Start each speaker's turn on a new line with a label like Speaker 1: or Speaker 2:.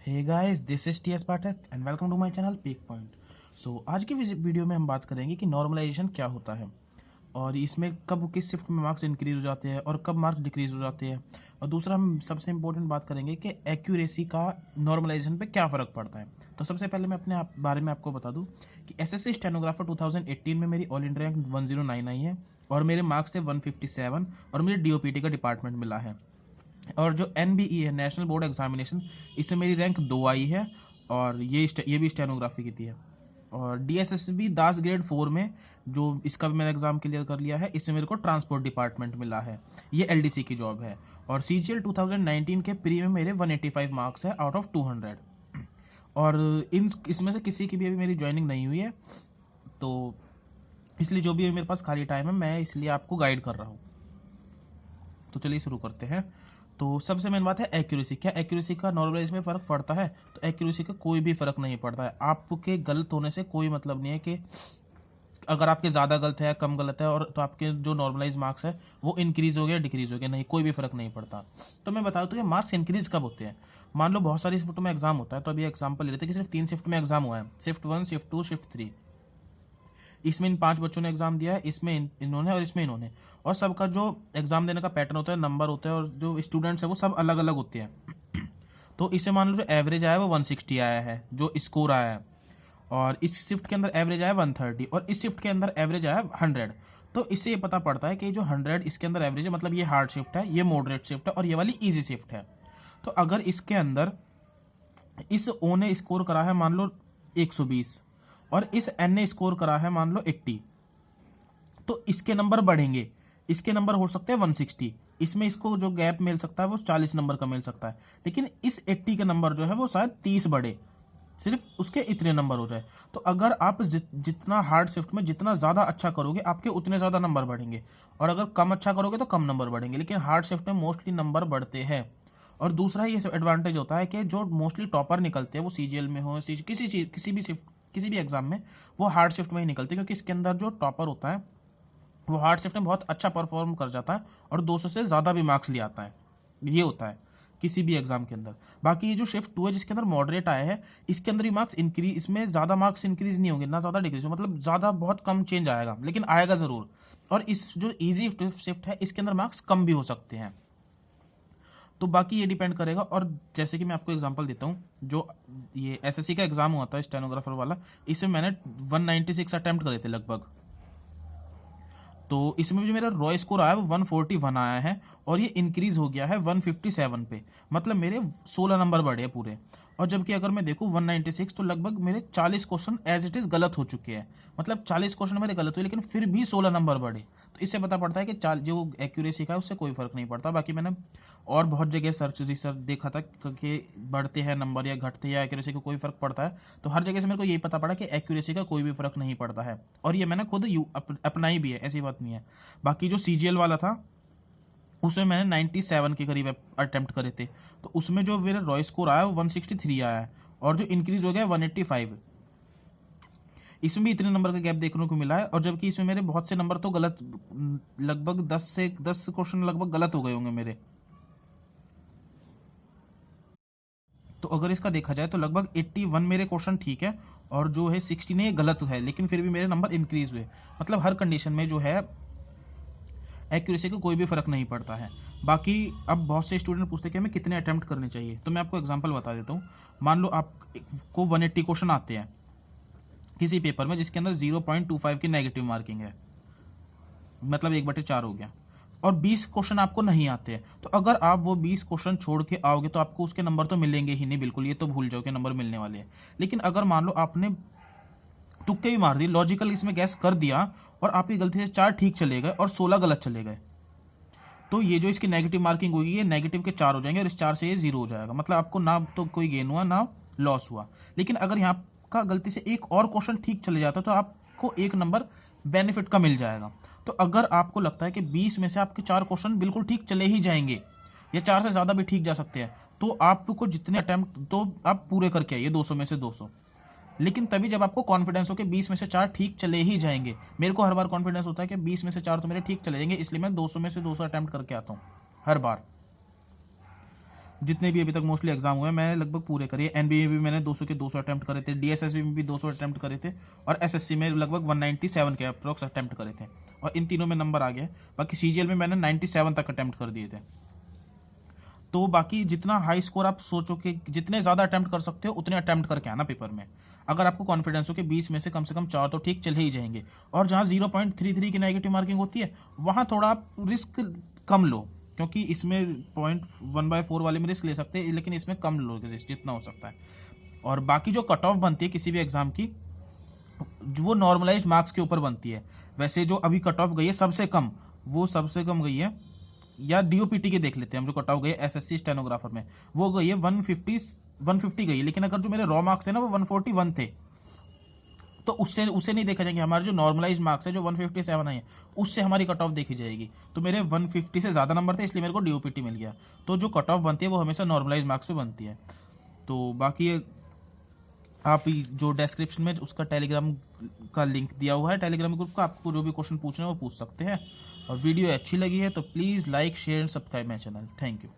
Speaker 1: Hey guys, this is T S Pathak and welcome to my channel peak point. So आज की video में हम बात करेंगे कि नॉर्मलाइजेशन क्या होता है और इसमें कब किस शिफ्ट में मार्क्स इंक्रीज हो जाते हैं और कब मार्क्स डिक्रीज हो जाते हैं। और दूसरा हम सबसे इंपॉर्टेंट बात करेंगे कि एक्यूरेसी का नॉर्मलाइजेशन पे क्या फ़र्क पड़ता है। तो सबसे पहले मैं अपने बारे में आपको बता दूं कि एसएससी स्टेनोग्राफर 2018 में मेरी ऑल इंडिया रैंक 109 आई है और मेरे मार्क्स थे 157 और मुझे डीओपीटी का डिपार्टमेंट मिला है। और जो एनबीई है, नेशनल बोर्ड एग्जामिनेशन, इससे मेरी रैंक 2 आई है और ये भी स्टेनोग्राफी की थी है। और डीएसएसबी दास ग्रेड 4 में जो इसका भी मैंने एग्जाम क्लियर कर लिया है, इससे मेरे को ट्रांसपोर्ट डिपार्टमेंट मिला है। ये एलडीसी की जॉब है। और सीजीएल 2019 के प्री में मेरे 185 मार्क्स है आउट ऑफ 200। और इसमें से किसी की भी अभी मेरी ज्वाइनिंग नहीं हुई है, तो इसलिए जो भी मेरे पास खाली टाइम है मैं इसलिए आपको गाइड कर रहा हूँ। तो चलिए शुरू करते हैं। तो सबसे मेन बात है एक्यूरेसी। क्या एक्यूरेसी का नॉर्मलाइज में फ़र्क पड़ता है? तो एक्यूरेसी का कोई भी फ़र्क नहीं पड़ता है। आपके गलत होने से कोई मतलब नहीं है कि अगर आपके ज़्यादा गलत है कम गलत है और तो आपके जो नॉर्मलाइज मार्क्स है वो इंक्रीज़ हो गया डिक्रीज़ हो गया, नहीं, कोई भी फ़र्क नहीं पड़ता। तो मैं बता दूँ कि मार्क्स इंक्रीज़ कब होते हैं। मान लो बहुत सारी शिफ्ट में एग्जाम होता है, तो अभी एग्जाम्पल ले लेते हैं कि सिर्फ 3 शिफ्ट में एग्जाम हुआ है, शिफ्ट 1, शिफ्ट 2, शिफ्ट 3। इसमें इन 5 बच्चों ने एग्जाम दिया है, इसमें इन्होंने और इसमें इन्होंने। और सबका जो एग्जाम देने का पैटर्न होता है, नंबर होता है और जो स्टूडेंट्स है वो सब अलग अलग होते हैं। तो इसे मान लो जो एवरेज आया है वो 160 आया है, जो स्कोर आया है। और इस शिफ्ट के अंदर एवरेज आया 130 और इस शिफ्ट के अंदर एवरेज आया 100। तो इससे ये पता पड़ता है कि जो 100 इसके अंदर एवरेज है, मतलब ये हार्ड शिफ्ट है, ये मॉडरेट शिफ्ट है और ये वाली ईजी शिफ्ट है। तो अगर इसके अंदर इस ओ ने स्कोर करा है मान लो 120 और इस एन ने स्कोर करा है मान लो 80, तो इसके नंबर बढ़ेंगे। इसके नंबर हो सकते हैं 160, इसमें इसको जो गैप मिल सकता है वो 40 नंबर का मिल सकता है। लेकिन इस 80 के नंबर जो है वो शायद 30 बढ़े, सिर्फ उसके इतने नंबर हो जाए। तो अगर आप जितना हार्ड शिफ्ट में जितना ज़्यादा अच्छा करोगे आपके उतने ज़्यादा नंबर बढ़ेंगे, और अगर कम अच्छा करोगे तो कम नंबर बढ़ेंगे। लेकिन हार्ड शिफ्ट में मोस्टली नंबर बढ़ते हैं। और दूसरा ये एडवांटेज होता है कि जो मोस्टली टॉपर निकलते हैं वो सीजीएल में हो, किसी भी शिफ्ट, किसी भी एग्जाम में, वो हार्ड शिफ्ट में ही निकलते हैं, क्योंकि इसके अंदर जो टॉपर होता है वो हार्ड शिफ्ट में बहुत अच्छा परफॉर्म कर जाता है और 200 से ज़्यादा भी मार्क्स ले आता है। ये होता है किसी भी एग्जाम के अंदर। बाकी ये जो शिफ्ट 2 है जिसके अंदर मॉडरेट आया है, इसके अंदर भी मार्क्स इंक्रीज, इसमें ज़्यादा मार्क्स इंक्रीज नहीं होंगे ना ज़्यादा डिक्रीज, मतलब ज़्यादा बहुत कम चेंज आएगा, लेकिन आएगा ज़रूर। और इस जो ईजी शिफ्ट है इसके अंदर मार्क्स कम भी हो सकते हैं। तो बाकी ये डिपेंड करेगा। और जैसे कि मैं आपको एग्जांपल देता हूँ, जो ये एसएससी का एग्जाम हुआ था स्टेनोग्राफर वाला, इसमें मैंने 196 अटेम्प्ट करे थे लगभग। तो इसमें जो मेरा रॉ स्कोर आया वो 141 आया है और ये इंक्रीज हो गया है 157 पे, मतलब मेरे 16 नंबर बढ़े पूरे। और जबकि अगर मैं देखूँ 196, तो लगभग मेरे 40 क्वेश्चन एज इट इज़ गलत हो चुके हैं, मतलब 40 क्वेश्चन मेरे गलत हुए लेकिन फिर भी 16 नंबर बढ़े। तो इससे पता पड़ता है कि जो एक्यूरेसी का है उससे कोई फर्क नहीं पड़ता। बाकी मैंने और बहुत जगह सर्च रिसर्च देखा था कि बढ़ते हैं नंबर या घटते हैं या एक्यूरेसी का कोई फर्क पड़ता है, तो हर जगह से मेरे को यही पता पड़ा कि एक्यूरेसी का कोई भी फर्क नहीं पड़ता है। और ये मैंने खुद अपनाई भी है, ऐसी बात नहीं है। बाकी जो सीजीएल वाला था उसमें मैंने 97 के करीब अटेम्प्ट करे थे, तो उसमें जो मेरा रॉय स्कोर आया वो 163 आया है और जो इंक्रीज हो गया 185। इसमें भी इतने नंबर का गैप देखने को मिला है। और जबकि इसमें मेरे बहुत से नंबर तो गलत, लगभग 10 क्वेश्चन लगभग गलत हो गए होंगे मेरे। तो अगर इसका देखा जाए तो लगभग 81 मेरे क्वेश्चन ठीक है और जो है 16 ये गलत है, लेकिन फिर भी मेरे नंबर इंक्रीज हुए। मतलब हर कंडीशन में जो है एक्यूरेसी का कोई भी फर्क नहीं पड़ता है। बाकी अब बहुत से स्टूडेंट पूछते हैं कि हमें कितने अटेम्प्ट करने चाहिए, तो मैं आपको एग्जांपल बता देता हूँ। मान लो आपको 180 क्वेश्चन आते हैं किसी पेपर में जिसके अंदर 0.25 की नेगेटिव मार्किंग है, मतलब 1/4 हो गया, और 20 क्वेश्चन आपको नहीं आते हैं। तो अगर आप वो 20 क्वेश्चन छोड़ के आओगे तो आपको उसके नंबर तो मिलेंगे ही नहीं, बिल्कुल, ये तो भूल जाओ कि नंबर मिलने वाले हैं। लेकिन अगर मान लो आपने तुक्के भी मार दिए, लॉजिकल इसमें गैस कर दिया और आपकी गलती से 4 ठीक चले गए और 16 गलत चले गए, तो ये जो इसकी नेगेटिव मार्किंग होगी ये नेगेटिव के 4 हो जाएंगे और इस 4 से ये 0 हो जाएगा। मतलब आपको ना तो कोई गेन हुआ ना लॉस हुआ। लेकिन अगर यहाँ का गलती से एक और क्वेश्चन ठीक चले जाता तो आपको 1 नंबर बेनिफिट का मिल जाएगा। तो अगर आपको लगता है कि 20 में से आपके 4 क्वेश्चन बिल्कुल ठीक चले ही जाएंगे या 4 से ज़्यादा भी ठीक जा सकते हैं, तो आपको जितने अटैम्प्ट तो आप पूरे करके आइए 200 में से 200। लेकिन तभी जब आपको कॉन्फिडेंस हो कि 20 में से 4 ठीक चले ही जाएंगे। मेरे को हर बार कॉन्फिडेंस होता है कि 20 में से 4 तो मेरे ठीक चले जाएंगे, इसलिए मैं 200 में से 200 अटैम्प्ट करके आता हूँ हर बार। जितने भी अभी तक मोस्टली एग्जाम हुए हैं मैंने लगभग पूरे करे। एनबीए में भी मैंने 200 के 200 अटेम्प्ट करे थे, डीएसएसबी में भी 200 अटेम्प्ट करे थे, और एसएससी में लगभग 197 के अप्रोक्स अटेम्प्ट करे थे, और इन तीनों में नंबर आ गया। बाकी सीजीएल में मैंने 97 तक अटेम्प्ट कर दिए थे। तो बाकी जितना हाई स्कोर आप सोचो कि जितने ज़्यादा अटेम्प्ट कर सकते हो उतने अटेम्प्ट करके आना पेपर में। अगर आपको कॉन्फिडेंस हो कि 20 में से कम 4 तो ठीक चले ही जाएंगे, और जहाँ 0.33 की नेगेटिव मार्किंग होती है वहाँ थोड़ा आप रिस्क कम लो, क्योंकि इसमें 0.1/4 वाले में रिस्क ले सकते हैं, लेकिन इसमें कम लो जितना हो सकता है। और बाकी जो कट ऑफ बनती है किसी भी एग्जाम की, वो नॉर्मलाइज्ड मार्क्स के ऊपर बनती है। वैसे जो अभी कट ऑफ गई है सबसे कम, वो सबसे कम गई है, या डीओपीटी के देख लेते हैं हम, जो कट ऑफ गई है एसएससी स्टेनोग्राफर में, वो गई है 150 गई है। लेकिन अगर जो मेरे रॉ मार्क्स है ना वो 141 थे, तो उसे नहीं देखा जाएंगे। हमारे जो नॉर्मलाइज मार्क्स है जो 157 है, उससे हमारी कट ऑफ देखी जाएगी। तो मेरे 150 से ज़्यादा नंबर थे, इसलिए मेरे को डीओपीटी मिल गया। तो जो कट ऑफ बनती है वो हमेशा नॉर्मलाइज मार्क्स पे बनती है। तो बाकी आप जो डिस्क्रिप्शन में उसका टेलीग्राम का लिंक दिया हुआ है, टेलीग्राम ग्रुप का, आपको जो भी क्वेश्चन पूछना है वो पूछ सकते हैं। और वीडियो अच्छी लगी है तो please like share and subscribe my channel. Thank you.